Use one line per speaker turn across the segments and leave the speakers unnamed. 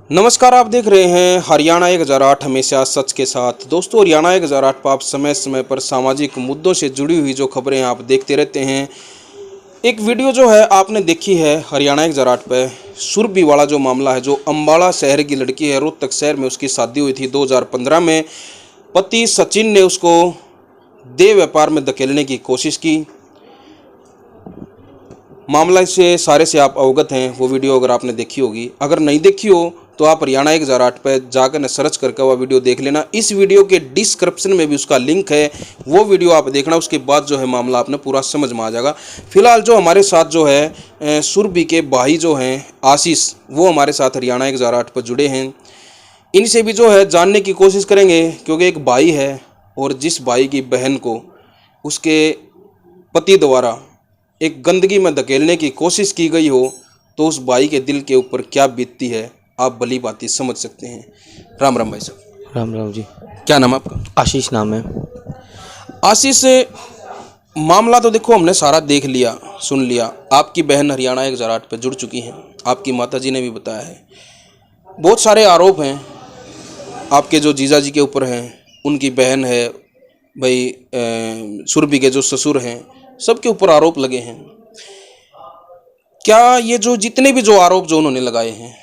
नमस्कार, आप देख रहे हैं हरियाणा 1008 हमेशा सच के साथ। दोस्तों, हरियाणा 1008 पर आप समय समय पर सामाजिक मुद्दों से जुड़ी हुई जो खबरें आप देखते रहते हैं। एक वीडियो जो है आपने देखी है हरियाणा 1008 पे, सुरभि वाला जो मामला है, जो अम्बाला शहर की लड़की है, रोहतक शहर में उसकी शादी हुई थी 2015 में। पति सचिन ने उसको देह व्यापार में धकेलने की कोशिश की। मामला से सारे से आप अवगत हैं। वो वीडियो अगर आपने देखी होगी, अगर नहीं देखी हो तो आप हरियाणा 1008 पर जाकर न सर्च करके वह वीडियो देख लेना। इस वीडियो के डिस्क्रिप्शन में भी उसका लिंक है, वो वीडियो आप देखना। उसके बाद जो है मामला आपने पूरा समझ में आ जाएगा। फिलहाल जो हमारे साथ जो है सुरभि के भाई जो हैं आशीष, वो हमारे साथ हरियाणा 1008 पर जुड़े हैं। इनसे भी जो है जानने की कोशिश करेंगे, क्योंकि एक भाई है और जिस भाई की बहन को उसके पति द्वारा एक गंदगी में धकेलने की कोशिश की गई हो, तो उस भाई के दिल के ऊपर क्या बीतती है आप भली भांति समझ सकते हैं। राम राम भाई साहब।
राम राम जी।
क्या नाम है आपका?
आशीष नाम है।
आशीष, मामला तो देखो हमने सारा देख लिया, सुन लिया। आपकी बहन हरियाणा 1008 पे जुड़ चुकी हैं, आपकी माताजी ने भी बताया है। बहुत सारे आरोप हैं आपके जो जीजा जी के ऊपर हैं, उनकी बहन है भाई, सुरभि के जो ससुर हैं, सबके ऊपर आरोप लगे हैं। क्या ये जो जितने भी जो आरोप जो उन्होंने लगाए हैं,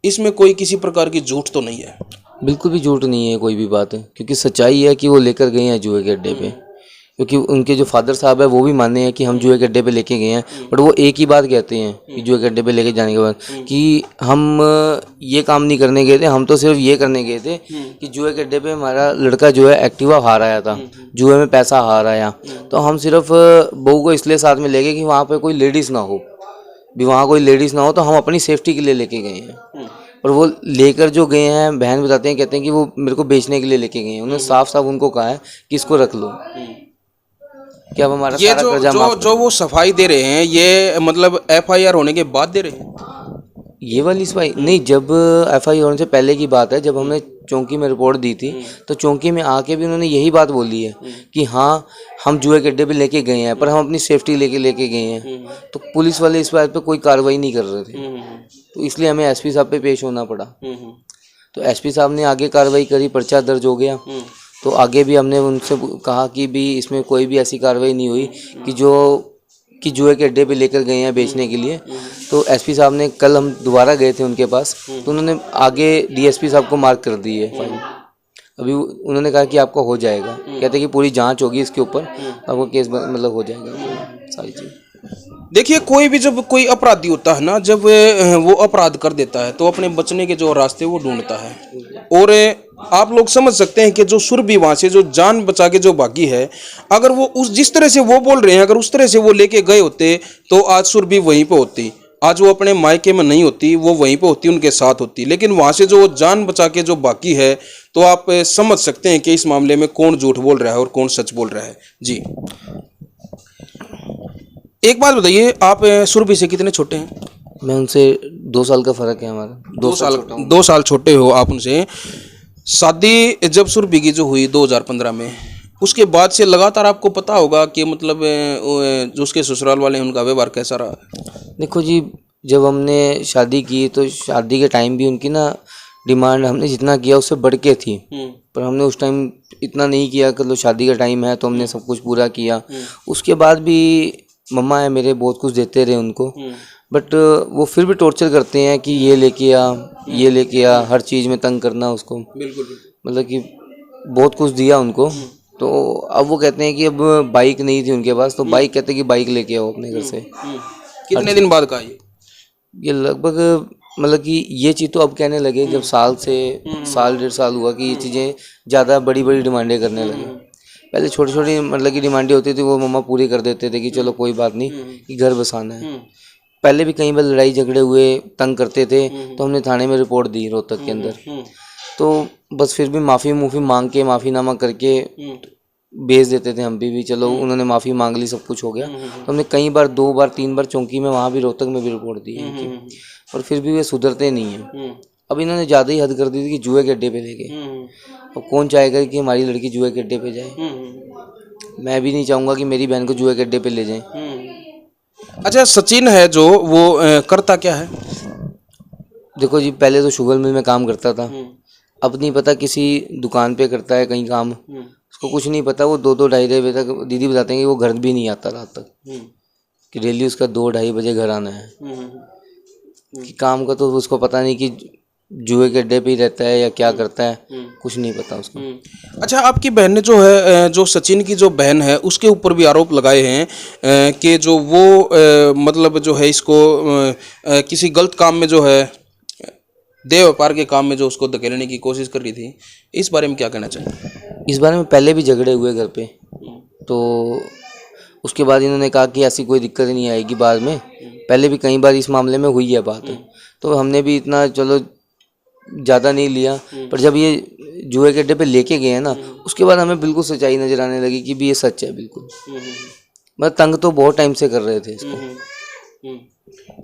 इसमें कोई किसी प्रकार की झूठ तो नहीं है?
बिल्कुल भी झूठ नहीं है कोई भी बात है, क्योंकि सच्चाई है कि वो लेकर गए हैं जुए के अड्डे पे। क्योंकि उनके जो फादर साहब है वो भी मानते हैं कि हम जुए के अड्डे पे लेके गए हैं, बट वो एक ही बात कहते हैं कि जुए के अड्डे पे लेके जाने के बाद कि हम ये काम नहीं करने गए थे, हम तो सिर्फ ये करने गए थे कि जुए के अड्डे पे हमारा लड़का जो है एक्टिवा हार आया था, जुए में पैसा हार आया, तो हम सिर्फ बहू को इसलिए साथ में ले गए कि वहाँ पर कोई लेडीज़ ना हो, भी वहाँ कोई लेडीज़ ना हो, तो हम अपनी सेफ्टी के लिए लेके गए हैं। और वो लेकर जो गए हैं, बहन बताते हैं, कहते हैं कि वो मेरे को बेचने के लिए लेके गए हैं। उन्होंने साफ साफ उनको कहा है कि इसको रख लो, कि अब हमारा
ये
सारा
जो
कर्जा
जो
माफ
जो वो सफाई दे रहे हैं, ये मतलब FIR होने के बाद दे रहे हैं?
ये वाली सफाई नहीं, जब FI होने से पहले की बात है। जब हमने चौकी में रिपोर्ट दी थी तो चौकी में आके भी उन्होंने यही बात बोली है कि हाँ हम जुए के अड्डे पे लेके गए हैं, पर हम अपनी सेफ्टी लेके गए हैं। तो पुलिस वाले इस बात पे कोई कार्रवाई नहीं कर रहे थे, तो इसलिए हमें SP साहब पे पेश होना पड़ा। तो SP साहब ने आगे कार्रवाई करी, पर्चा दर्ज हो गया। तो आगे भी हमने उनसे कहा कि भी इसमें कोई भी ऐसी कार्रवाई नहीं हुई कि जुए के अड्डे पे लेकर गए हैं बेचने के लिए। तो SP साहब ने, कल हम दोबारा गए थे उनके पास, तो उन्होंने आगे DSP साहब को मार्क कर दी है फाइल। अभी उन्होंने कहा कि आपका हो जाएगा, कहते कि पूरी जांच होगी इसके ऊपर, आपको केस मतलब हो जाएगा सारी चीज़।
देखिए, कोई भी जब कोई अपराधी होता है ना, जब वो अपराध कर देता है तो अपने बचने के जो रास्ते वो ढूंढता है। और आप लोग समझ सकते हैं कि जो सुरभि वहाँ से जो जान बचा के जो भागी है, अगर वो उस जिस तरह से वो बोल रहे हैं, अगर उस तरह से वो लेके गए होते तो आज सुरभि वहीं पे होती। आज वो अपने मायके में नहीं होती, वो वहीं पे होती, उनके साथ होती। लेकिन वहाँ से जो जान बचा के जो बाकी है, तो आप समझ सकते हैं कि इस मामले में कौन झूठ बोल रहा है और कौन सच बोल रहा है। जी, एक बात बताइए, आप सुरभि से कितने छोटे हैं?
मैं उनसे 2 साल का फ़र्क है हमारा।
2 साल छोटे हो आप उनसे। शादी जब सुरभि की जो हुई 2015 में, उसके बाद से लगातार आपको पता होगा कि मतलब जो उसके ससुराल वाले हैं उनका व्यवहार कैसा रहा?
देखो जी, जब हमने शादी की तो शादी के टाइम भी उनकी ना डिमांड हमने जितना किया उससे बढ़ के थी, पर हमने उस टाइम इतना नहीं किया कि लो शादी का टाइम है तो हमने सब कुछ पूरा किया। उसके बाद भी मम्मा है मेरे, बहुत कुछ देते रहे उनको, बट वो फिर भी टॉर्चर करते हैं कि ये लेके आ, ये लेके आ, हर चीज़ में तंग करना उसको।
बिल्कुल।
मतलब कि बहुत कुछ दिया उनको। तो अब वो कहते हैं कि अब बाइक नहीं थी उनके पास, तो बाइक कहते हैं कि बाइक लेके आओ अपने घर से।
कितने दिन बाद का
ये लगभग मतलब कि ये चीज़ तो अब कहने लगे जब साल 1.5 साल हुआ कि ये चीज़ें ज़्यादा बड़ी बड़ी डिमांडें करने लगे। पहले छोटी छोटी मतलब की डिमांडें होती थी, वो मम्मा पूरी कर देते थे कि चलो कोई बात नहीं, कि घर बसाना है। पहले भी कई बार लड़ाई झगड़े हुए, तंग करते थे, तो हमने थाने में रिपोर्ट दी रोहतक के अंदर। तो बस फिर भी माफ़ी मांग के, माफ़ीनामा करके भेज देते थे हम भी चलो उन्होंने माफ़ी मांग ली, सब कुछ हो गया। तो हमने कई बार 2 बार 3 बार चौकी में, वहाँ भी रोहतक में भी रिपोर्ट दी है इनकी, और फिर भी वे सुधरते नहीं हैं। अब इन्होंने ज़्यादा ही हद कर दी थी कि जुए के अड्डे पे ले गए। और कौन चाहेगा कि हमारी लड़की जुए के अड्डे पे जाए? मैं भी नहीं चाहूँगा कि मेरी बहन को जुए के अड्डे पे ले जाएं।
अच्छा, सचिन है जो वो करता क्या है?
देखो जी, पहले तो शुगर मिल में काम करता था। अब नहीं पता, किसी दुकान पे करता है कहीं काम, उसको कुछ नहीं पता। वो 2-2 ढाई बजे तक दीदी बताते हैं कि वो घर भी नहीं आता रात तक, कि डेली उसका 2-2:30 बजे घर आना है। कि काम का तो उसको पता नहीं कि जुए के अड्डे पे ही रहता है या क्या करता है, कुछ नहीं पता उसको।
अच्छा, आपकी बहन ने जो है जो सचिन की जो बहन है उसके ऊपर भी आरोप लगाए हैं कि जो वो मतलब जो है इसको किसी गलत काम में जो है देह व्यापार के काम में जो उसको धकेलने की कोशिश कर रही थी। इस बारे में क्या कहना चाहिए?
इस बारे में पहले भी झगड़े हुए घर पे, तो उसके बाद इन्होंने कहा कि ऐसी कोई दिक्कत नहीं आएगी बाद में। पहले भी कई बार इस मामले में हुई है बात, तो हमने भी इतना चलो ज़्यादा नहीं लिया। पर जब ये जुए के अड्डे पे लेके गए हैं ना, उसके बाद हमें बिल्कुल सच्चाई नज़र आने लगी कि भी ये सच है बिल्कुल। मतलब तंग तो बहुत टाइम से कर रहे थे इसको।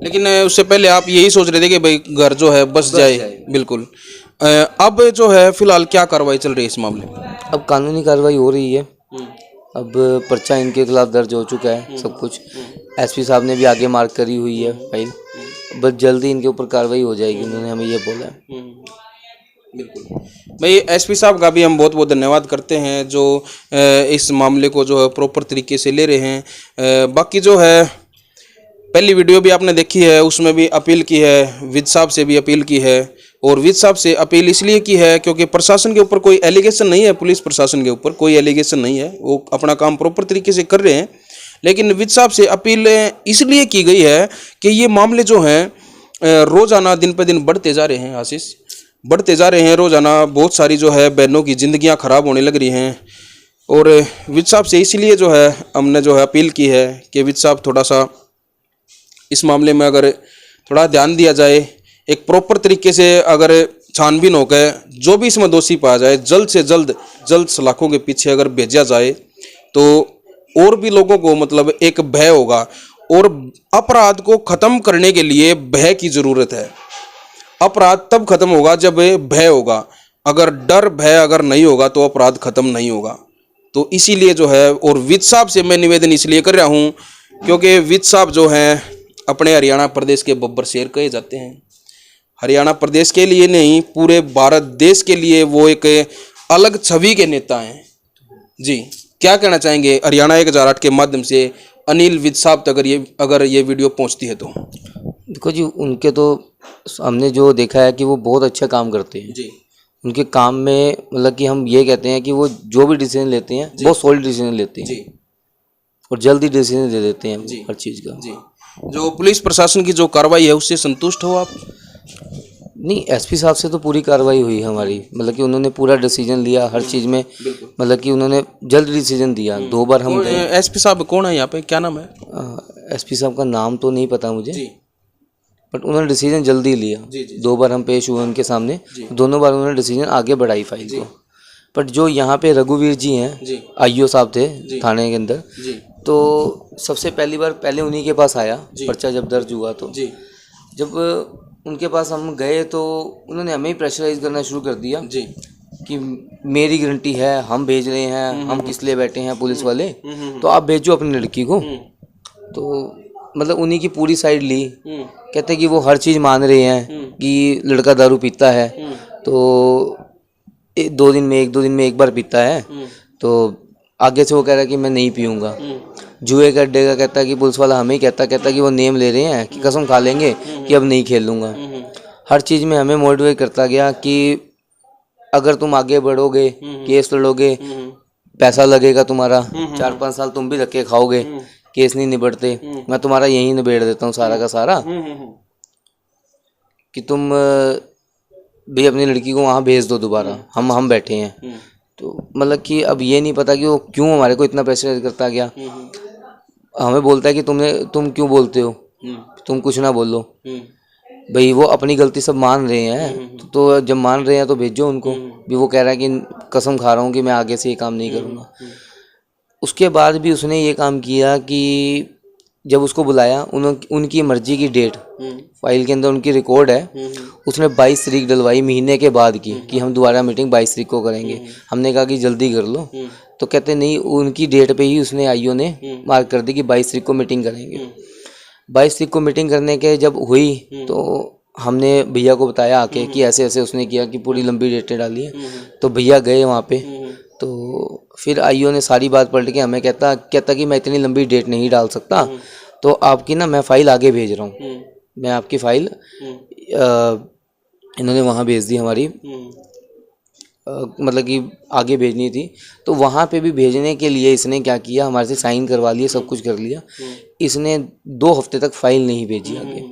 लेकिन उससे पहले आप यही सोच रहे थे कि भाई घर जो है बस जाए। बिल्कुल। अब जो है फिलहाल क्या कार्रवाई चल रही है इस मामले में?
अब कानूनी कार्रवाई हो रही है। अब पर्चा इनके खिलाफ दर्ज हो चुका है सब कुछ। एसपी साहब ने भी आगे मार्क करी हुई है फाइल। बस जल्दी इनके ऊपर कार्रवाई हो जाएगी, उन्होंने हमें ये बोला है।
बिल्कुल भाई, एसपी साहब का भी हम बहुत बहुत धन्यवाद करते हैं जो इस मामले को जो है प्रॉपर तरीके से ले रहे हैं। बाकी जो है पहली वीडियो भी आपने देखी है, उसमें भी अपील की है, विद साहब से भी अपील की है। और विद साहब से अपील इसलिए की है क्योंकि प्रशासन के ऊपर कोई एलिगेशन नहीं है, पुलिस प्रशासन के ऊपर कोई एलिगेशन नहीं है, वो अपना काम प्रॉपर तरीके से कर रहे हैं। लेकिन विद साहब से अपील इसलिए की गई है कि ये मामले जो हैं रोज़ाना दिन पे दिन बढ़ते जा रहे हैं आशीष, बढ़ते जा रहे हैं रोज़ाना। बहुत सारी जो है बहनों की ज़िंदगियां ख़राब होने लग रही हैं। और विद साहब से इसलिए जो है हमने जो है अपील की है कि विद साहब थोड़ा सा इस मामले में अगर थोड़ा ध्यान दिया जाए, एक प्रॉपर तरीके से अगर छानबीन होकर जो भी इसमें दोषी पाया जाए जल्द से जल्द सलाखों के पीछे अगर भेजा जाए तो और भी लोगों को मतलब एक भय होगा। और अपराध को ख़त्म करने के लिए भय की ज़रूरत है। अपराध तब खत्म होगा जब भय होगा। अगर डर भय अगर नहीं होगा तो अपराध खत्म नहीं होगा। तो इसीलिए जो है, और विद साहब से मैं निवेदन इसलिए कर रहा हूँ क्योंकि विद साहब जो हैं अपने हरियाणा प्रदेश के बब्बर शेर कहे जाते हैं। हरियाणा प्रदेश के लिए नहीं, पूरे भारत देश के लिए वो एक अलग छवि के नेता हैं। जी, क्या कहना चाहेंगे हरियाणा 1008 के माध्यम से अनिल विद साहब तक अगर ये वीडियो पहुंचती है तो?
देखो जी, उनके तो हमने जो देखा है कि वो बहुत अच्छा काम करते हैं
जी।
उनके काम में, मतलब कि हम ये कहते हैं कि वो जो भी डिसीजन लेते हैं बहुत सॉलिड डिसीजन लेते हैं
जी।
और जल्दी डिसीजन दे देते हैं
जी।
हर चीज़ का।
जी, जो पुलिस प्रशासन की जो कार्रवाई है उससे संतुष्ट हो आप?
नहीं, एसपी साहब से तो पूरी कार्रवाई हुई हमारी, मतलब कि उन्होंने पूरा डिसीजन लिया हर चीज़ में। मतलब कि उन्होंने जल्द डिसीजन दिया। 2 बार हम गए।
एसपी साहब कौन है यहाँ पे, क्या नाम है?
एसपी साहब का नाम तो नहीं पता मुझे,
जी।
बट उन्होंने डिसीजन जल्दी लिया।
जी, जी।
2 बार हम पेश हुए उनके सामने, दोनों बार उन्होंने डिसीजन आगे बढ़ाई फाइल को। बट जो यहाँ पे रघुवीर जी हैं, आईओ साहब थे थाने के अंदर, तो सबसे पहली बार पहले उन्हीं के पास आया पर्चा जब दर्ज हुआ। तो जब उनके पास हम गए तो उन्होंने हमें ही प्रेशराइज करना शुरू कर दिया कि मेरी गारंटी है, हम भेज रहे हैं, हम किस लिए बैठे हैं पुलिस वाले, तो आप भेजो अपनी लड़की को। तो मतलब उन्हीं की पूरी साइड ली। कहते कि वो हर चीज़ मान रहे हैं कि लड़का दारू पीता है, तो 2 दिन में 1-2 दिन में एक बार पीता है। तो आगे से वो कह रहा है कि मैं नहीं पीऊँगा। जुए का अड्डे का कहता है कि पुलिस वाला हमें ही कहता कि वो नेम ले रहे हैं कि कसम खा लेंगे कि अब नहीं खेलूँगा। हर चीज़ में हमें मोटिवेट करता गया कि अगर तुम आगे बढ़ोगे, केस लड़ोगे, पैसा लगेगा तुम्हारा, 4-5 साल तुम भी धक्के खाओगे, केस नहीं निबड़ते, मैं तुम्हारा यहीं निबेड़ देता हूँ सारा का सारा, कि तुम भी अपनी लड़की को वहाँ भेज दो दोबारा, हम बैठे हैं। तो मतलब कि अब ये नहीं पता कि वो क्यों हमारे को इतना प्रेशराइज करता गया। हमें बोलता है कि तुम क्यों बोलते हो, तुम कुछ ना बोलो। भाई वो अपनी गलती सब मान रहे हैं, तो जब मान रहे हैं तो भेजो उनको भी। वो कह रहा है कि कसम खा रहा हूँ कि मैं आगे से ये काम नहीं करूँगा। उसके बाद भी उसने ये काम किया कि जब उसको बुलाया, उनकी मर्जी की डेट फाइल के अंदर उनकी रिकॉर्ड है, उसने 22 तारीख डलवाई महीने के बाद की कि हम दोबारा मीटिंग 22 तारीख को करेंगे। हमने कहा कि जल्दी कर लो, तो कहते नहीं, उनकी डेट पे ही उसने आईओ ने मार्क कर दी कि 22 तारीख को मीटिंग करेंगे। 22 तारीख को मीटिंग करने के जब हुई तो हमने भैया को बताया आके कि ऐसे ऐसे उसने किया कि पूरी लंबी डेटें डाली है। तो भैया गए वहाँ पे, तो फिर आईओ ने सारी बात पलट के हमें कहता कि मैं इतनी लंबी डेट नहीं डाल सकता, तो आपकी ना मैं फ़ाइल आगे भेज रहा हूँ। मैं आपकी फ़ाइल इन्होंने वहाँ भेज दी हमारी, मतलब कि आगे भेजनी थी। तो वहाँ पे भी भेजने के लिए इसने क्या किया, हमारे से साइन करवा लिए, सब कुछ कर लिया। इसने 2 हफ्ते तक फ़ाइल नहीं भेजी आगे।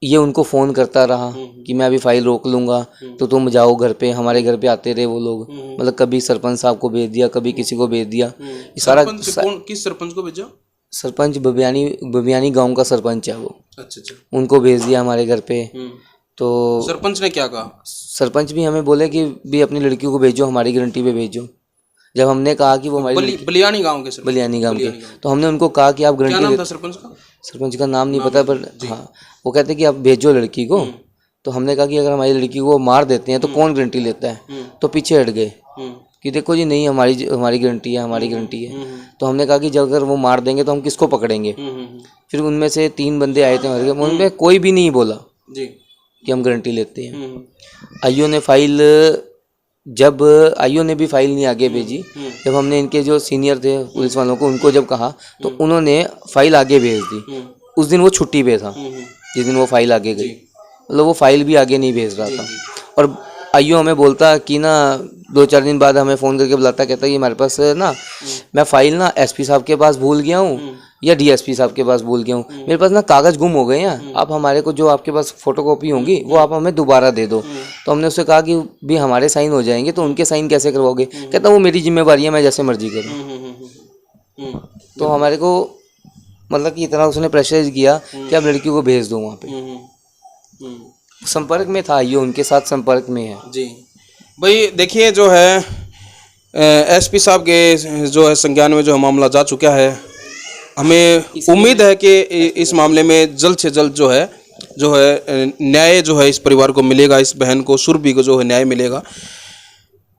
ये उनको फ़ोन करता रहा कि मैं अभी फ़ाइल रोक लूँगा, तो तुम जाओ घर पे। हमारे घर पे आते रहे वो लोग, मतलब कभी सरपंच साहब को भेज दिया, कभी किसी को भेज दिया। ये सारा
किस सरपंच को भेजा?
सरपंच बबियानी गांव का सरपंच है वो।
अच्छा।
उनको भेज दिया हमारे घर पे। तो
सरपंच ने क्या कहा?
सरपंच भी हमें बोले कि भी अपनी लड़की को भेजो, हमारी गारंटी पे भेजो। जब हमने कहा कि वो हमारी
बलियानी गांव के सरपंच?
बलियानी गांव के, तो हमने उनको कहा कि आप
क्या
गारंटी
नाम था सरपंच का?
सरपंच का नाम नहीं पता, पर हाँ वो कहते कि आप भेजो लड़की को। तो हमने कहा कि अगर हमारी लड़की को मार देते हैं तो कौन गारंटी लेता है? तो पीछे हट गए कि देखो जी नहीं, हमारी गारंटी है, हमारी गारंटी है। तो हमने कहा कि जब अगर वो मार देंगे तो हम किसको पकड़ेंगे? फिर उनमें से 3 बंदे आए थे हमारे, उनमें कोई भी नहीं बोला कि हम गारंटी लेते हैं। आईओ ने फाइल, जब आईओ ने भी फाइल नहीं आगे भेजी, जब हमने इनके जो सीनियर थे पुलिस वालों को, उनको जब कहा तो उन्होंने फाइल आगे भेज दी। उस दिन वो छुट्टी पे था जिस दिन वो फाइल आगे गई, मतलब वो फाइल भी आगे नहीं भेज रहा था। और आईओ हमें बोलता कि ना 2-4 दिन बाद हमें फ़ोन करके बुलाता, कहता कि हमारे पास ना मैं फ़ाइल ना एसपी साहब के पास भूल गया हूँ या डीएसपी साहब के पास भूल गया हूँ, मेरे पास ना कागज़ गुम हो गए हैं, आप हमारे को जो आपके पास फ़ोटोकॉपी होंगी वो आप हमें दोबारा दे दो। तो हमने उससे कहा कि भी हमारे साइन हो जाएंगे तो उनके साइन कैसे करवाओगे? कहता वो मेरी जिम्मेवारी है, मैं जैसे मर्जी करूँ। तो हमारे को मतलब कि इतना उसने प्रेशराइज किया कि आप लड़की को भेज दो वहाँ पे। संपर्क में था आईओ, उनके साथ संपर्क में है
जी। भाई देखिए, जो है एसपी साहब के जो है संज्ञान में जो मामला जा चुका है, हमें उम्मीद है कि इस मामले में जल्द से जल्द जो है न्याय जो है इस परिवार को मिलेगा, इस बहन को, सुरभि को जो है न्याय मिलेगा।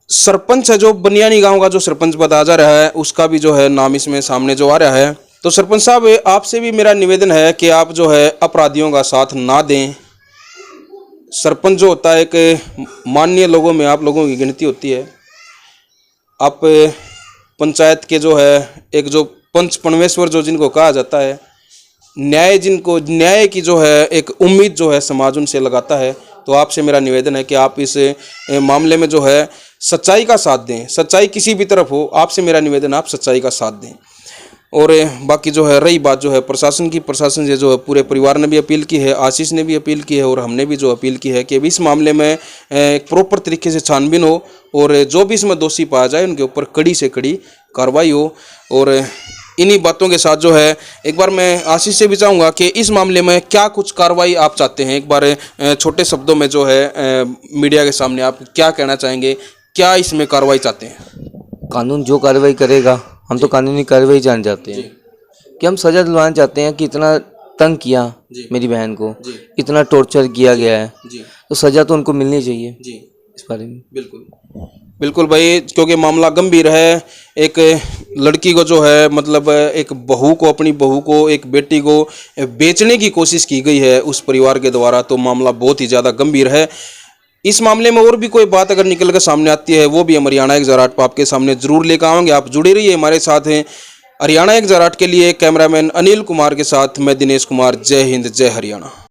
सरपंच है जो बनियानी गांव का जो सरपंच बता जा रहा है, उसका भी जो है नाम इसमें सामने जो आ रहा है। तो सरपंच साहब, आपसे भी मेरा निवेदन है कि आप जो है अपराधियों का साथ ना दें। सरपंच जो होता है एक माननीय लोगों में आप लोगों की गिनती होती है। आप पंचायत के जो है एक जो पंच परमेश्वर जो जिनको कहा जाता है, न्याय की जो है एक उम्मीद जो है समाज उनसे लगाता है। तो आपसे मेरा निवेदन है कि आप इस मामले में जो है सच्चाई का साथ दें। सच्चाई किसी भी तरफ हो, आपसे मेरा निवेदन, आप सच्चाई का साथ दें। और बाकी जो है रही बात जो है प्रशासन की, प्रशासन से जो है पूरे परिवार ने भी अपील की है, आशीष ने भी अपील की है और हमने भी जो अपील की है कि इस मामले में एक प्रॉपर तरीके से छानबीन हो और जो भी इसमें दोषी पाया जाए उनके ऊपर कड़ी से कड़ी कार्रवाई हो। और इन्हीं बातों के साथ जो है एक बार मैं आशीष से भी चाहूँगा कि इस मामले में क्या कुछ कार्रवाई आप चाहते हैं, एक बार छोटे शब्दों में जो है मीडिया के सामने आप क्या कहना चाहेंगे, क्या इसमें कार्रवाई चाहते हैं?
कानून जो कार्रवाई करेगा, हम तो कानूनी कार्रवाई जान जाते हैं कि हम सजा दिलवाना चाहते हैं कि इतना तंग किया मेरी बहन को, इतना टॉर्चर किया गया है, तो सजा तो उनको मिलनी चाहिए इस बारे में।
बिल्कुल भाई, क्योंकि मामला गंभीर है। एक लड़की को जो है मतलब एक बहू को, अपनी बहू को, एक बेटी को बेचने की कोशिश की गई है उस परिवार के द्वारा, तो मामला बहुत ही ज़्यादा गंभीर है। इस मामले में और भी कोई बात अगर निकल कर सामने आती है, वो भी हम हरियाणा 1008 पर आपके सामने जरूर लेकर आएंगे। आप जुड़े रहिए हमारे साथ हैं। हरियाणा 1008 के लिए कैमरामैन अनिल कुमार के साथ मैं दिनेश कुमार। जय हिंद, जय हरियाणा।